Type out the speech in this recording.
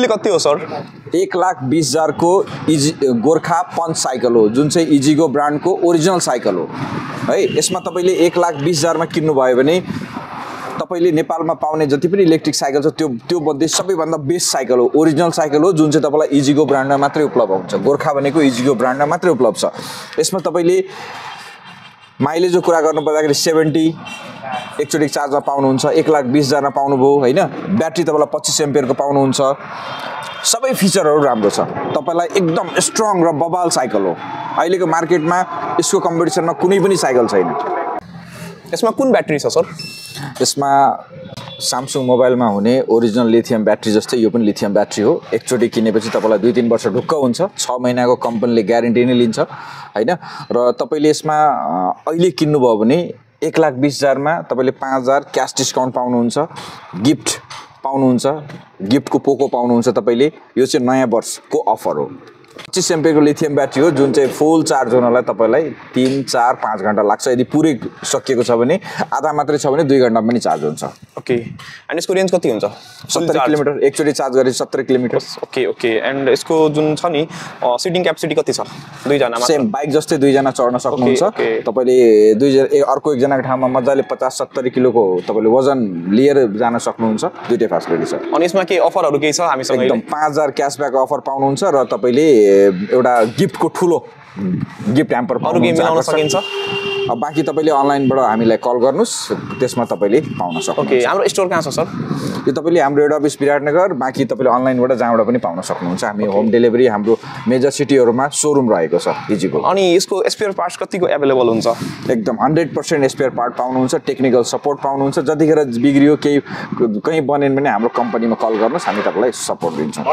Fully कति हो sir 1,20,000 को गोर्खा पञ्च साइकल हो जुन चाहिँ इजिगो ब्रान्डको ओरिजिनल साइकल हो है। यसमा तपाईले 1,20,000 मा किन्नु भयो भने तपाईले नेपालमा पाउने जति पनि इलेक्ट्रिक साइकल छ त्यो मध्ये सबैभन्दा बेस्ट साइकल हो, ओरिजिनल साइकल हो जुन चाहिँ तपाईलाई इजिगो ब्रान्डमा मात्रै उपलब्ध हुन्छ। गोर्खा भनेको इजिगो ब्रान्डमा मात्रै उपलब्ध छ। यसमा तपाईले माइलेजको कुरा गर्नु पर्दाखेरि 70 एकचोटि चार्जमा पाउनुहुन्छ, 1,20,000 मा पाउनुभयो हैन। ब्याट्री तपाईलाई 25 एम्पियरको पाउनुहुन्छ। सबै फिचरहरु राम्रो छ। तपाईलाई एकदम स्ट्रङ र बबाल साइकल हो। अहिलेको मार्केटमा यसको कम्पिटिसनमा कुनै पनि साइकल छैन। यसमा कुन ब्याट्री छ सर? यसमा Samsung मोबाइलमा हुने ओरिजिनल लिथियम ब्याट्री जस्तै यो पनि लिथियम ब्याट्री हो। एकचोटि किनेपछि तपाईलाई 2-3 वर्ष ढुक्क हुन्छ। 6 महिनाको कम्पनीले ग्यारेन्टी नै लिन्छ हैन। र तपाईले यसमा अहिले किन्नुभयो भने 1,20,000 मा तपाईले 5,000 क्याश डिस्काउन्ट पाउनुहुन्छ, गिफ्ट पाउनुहुन्छ, गिफ्टको पोको पाउनुहुन्छ तपाईले। यो चाहिँ नयाँ वर्षको अफर हो। 25 एम्पियरको लिथियम ब्याट्री हो जुन चाहिँ फुल चार्ज हुनलाई तपाईलाई 3, 4, 5 घण्टा लाग्छ। यदि पुरै सकिएको छ भने, आधा मात्रै छ भने 2 घण्टामा पनि चार्ज हुन्छ। ओके एन्ड यसको रेन्ज कति हुन्छ? 70 किलोमिटर एकचोटि चार्ज गरे 70 किलोमिटर। ओके एन्ड यसको जुन छ नि सिटिङ क्यापेसिटी कति छ? 2 जना मात्र? सेम बाइक जस्तै 2 जना चढ्न सक्नुहुन्छ। तपाईले 2 जना अर्को एक जनाको ठाउँमा मजाले 50-70 किलोको तपाईले वजन लिएर जान सक्नुहुन्छ। दुईटै फ्यासिलिटी छ। अनि यसमा के अफरहरु के छ हामीसँग? एकदम 5,000 क्याशब्याक अफर पाउनुहुन्छ र तपाईले एउटा गिफ्टको ठुलो गिफ्ट ह्याम्पर अरु गेम मिलाउन सकिन्छ। बाकी तपाईले अनलाइनबाट हामीलाई कल गर्नुस्, त्यसमा तपाईले पाउन सक्नुहुन्छ। ओके हाम्रो स्टोर कहाँ छ सर? यो तपाईले हाम्रो हेड अफिस विराटनगर, बाकी तपाईले अनलाइनबाट जहाँबाट पनि पाउन सक्नुहुन्छ। हामी होम डेलिभरी हाम्रो मेजर सिटीहरुमा शोरूम रहेको छ इजिगो। अनि यसको स्पेयर पार्ट्स कतिको अवेलेबल हुन्छ? एकदम 100% स्पेयर पार्ट पाउनुहुन्छ, टेक्निकल सपोर्ट पाउनुहुन्छ। जतिखेर बिग्रियो कहीं बनेन भने हाम्रो कम्पनीमा कल गर्नुस्, हामी तपाईलाई सपोर्ट दिन्छौँ।